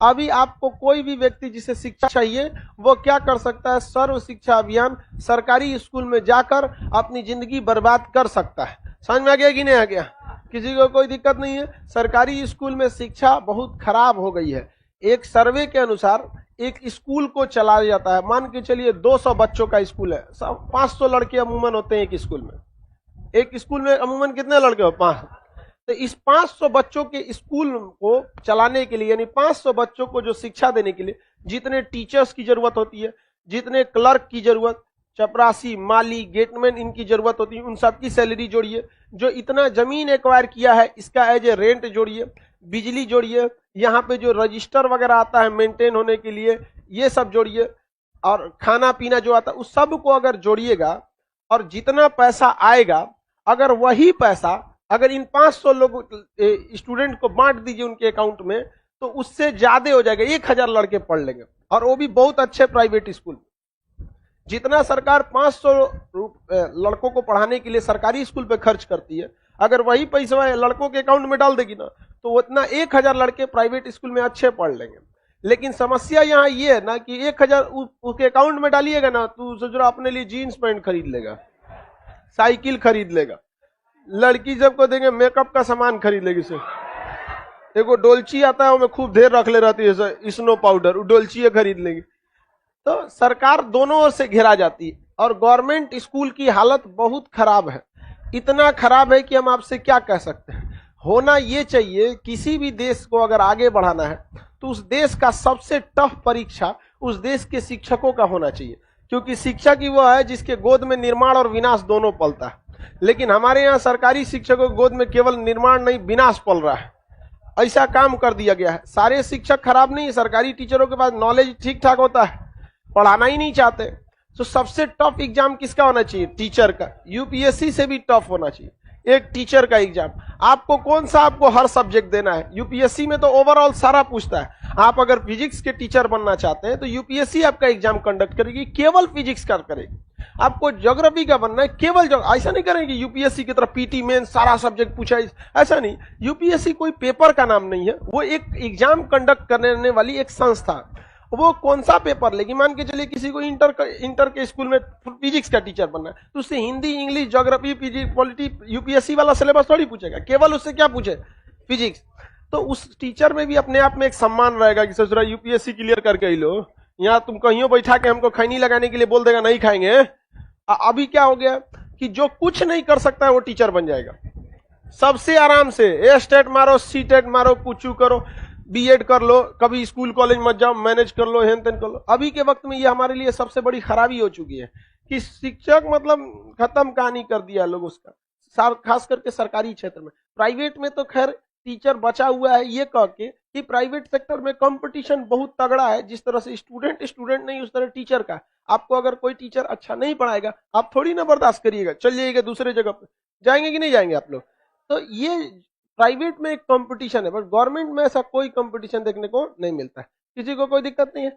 अभी आपको कोई भी व्यक्ति जिसे शिक्षा चाहिए वो क्या कर सकता है, सर्व शिक्षा अभियान सरकारी स्कूल में जाकर अपनी जिंदगी बर्बाद कर सकता है। समझ में आ गया कि नहीं आ गया? किसी को कोई दिक्कत नहीं है। सरकारी स्कूल में शिक्षा बहुत खराब हो गई है। एक सर्वे के अनुसार एक स्कूल को चलाया जाता है, मान के चलिए 200 बच्चों का स्कूल है, 500 लड़के अमूमन होते हैं एक स्कूल में। एक स्कूल में अमूमन कितने लड़के हो? 5। तो इस 500 बच्चों के स्कूल को चलाने के लिए, यानी 500 बच्चों को जो शिक्षा देने के लिए जितने टीचर्स की जरूरत होती है, जितने क्लर्क की जरूरत, चपरासी, माली, गेटमैन इनकी जरूरत होती है, उन सबकी सैलरी जोड़िए। जो इतना जमीन एक्वायर किया है इसका एज ए रेंट जोड़िए, बिजली जोड़िए, यहाँ पे जो रजिस्टर वगैरह आता है मेंटेन होने के लिए ये सब जोड़िए, और खाना पीना जो आता है उस सब को अगर जोड़िएगा और जितना पैसा आएगा, अगर वही पैसा अगर इन 500 लोग स्टूडेंट को बांट दीजिए उनके अकाउंट में, तो उससे ज्यादा हो जाएगा। 1000 लड़के पढ़ लेंगे, और वो भी बहुत अच्छे प्राइवेट स्कूल। जितना सरकार 500 लड़कों को पढ़ाने के लिए सरकारी स्कूल पे खर्च करती है, अगर वही पैसा लड़कों के अकाउंट में डाल देगी ना, तो उतना 1000 लड़के प्राइवेट स्कूल में अच्छे पढ़ लेंगे। लेकिन समस्या यहाँ ये है ना कि 1000 उसके अकाउंट में डालिएगा ना, तो सोच रहा अपने लिए जीन्स पैंट खरीद लेगा, साइकिल खरीद लेगा, लड़की सबको देंगे मेकअप का सामान खरीद लेगी। सिर्फ देखो डोलची आता है, वो खूब ढेर रख ले रहती है स्नो पाउडर, डोलची खरीद लेंगे। तो सरकार दोनों ओर से घेरा जाती है, और गवर्नमेंट स्कूल की हालत बहुत खराब है। इतना खराब है कि हम आपसे क्या कह सकते हैं। होना ये चाहिए, किसी भी देश को अगर आगे बढ़ाना है तो उस देश का सबसे टफ परीक्षा उस देश के शिक्षकों का होना चाहिए, क्योंकि शिक्षक ही वो है जिसके गोद में निर्माण और विनाश दोनों पलता है। लेकिन हमारे यहाँ सरकारी शिक्षकों की गोद में केवल निर्माण नहीं विनाश पल रहा है, ऐसा काम कर दिया गया है। सारे शिक्षक खराब नहीं है, सरकारी टीचरों के पास नॉलेज ठीक ठाक होता है, पढ़ाना ही नहीं चाहते। तो सबसे टफ एग्जाम किसका होना चाहिए? टीचर का। यूपीएससी से भी टफ होना चाहिए एक टीचर का एग्जाम। आपको कौन सा आपको हर सब्जेक्ट देना है? यूपीएससी में तो ओवरऑल सारा पूछता है। आप अगर फिजिक्स के टीचर बनना चाहते हैं तो यूपीएससी आपका एग्जाम कंडक्ट करेगी, केवल फिजिक्स का करेगी। आपको ज्योग्राफी का बनना है, केवल ऐसा नहीं करेंगे यूपीएससी की तरफ पीटी मेन सारा सब्जेक्ट पूछा, ऐसा नहीं। यूपीएससी कोई पेपर का नाम नहीं है, वो एक एग्जाम कंडक्ट करने वाली एक संस्था। वो कौन सा पेपर लेगी? मान के चलिए किसी को इंटर के स्कूल में फिजिक्स का टीचर बनना है, तो उससे Hindi, English, geography, polity UPSC वाला सिलेबस थोड़ी पूछेगा, केवल उससे क्या पूछे? फिजिक्स। तो उस टीचर में भी अपने आप में एक सम्मान रहेगा कि सोच रहा यूपीएससी क्लियर करके ही लो, यहाँ तुम कहीं बैठा के हमको खैनी लगाने के लिए बोल देगा, नहीं खाएंगे। अभी क्या हो गया कि जो कुछ नहीं कर सकता है वो टीचर बन जाएगा सबसे आराम से। ए स्टेट मारो, सी टेट मारो, कुछ करो, बीएड कर लो, कभी स्कूल कॉलेज मत जाओ, मैनेज कर लो, हेन तेन कर लो। अभी के वक्त में ये हमारे लिए सबसे बड़ी खराबी हो चुकी है कि शिक्षक मतलब खत्म कहानी कर दिया लोग उसका, खास करके सरकारी क्षेत्र में। प्राइवेट में तो खैर टीचर बचा हुआ है ये कह के कि प्राइवेट सेक्टर में कंपटीशन बहुत तगड़ा है। जिस तरह से स्टूडेंट नहीं, उस तरह टीचर का। आपको अगर कोई टीचर अच्छा नहीं पढ़ाएगा, आप थोड़ी ना बर्दाश्त करिएगा, चल जाइएगा दूसरे जगह पे। जाएंगे कि नहीं जाएंगे आप लोग? तो ये प्राइवेट में एक कंपटीशन है, बट गवर्नमेंट में ऐसा कोई कंपटीशन देखने को नहीं मिलता है। किसी को कोई दिक्कत नहीं है।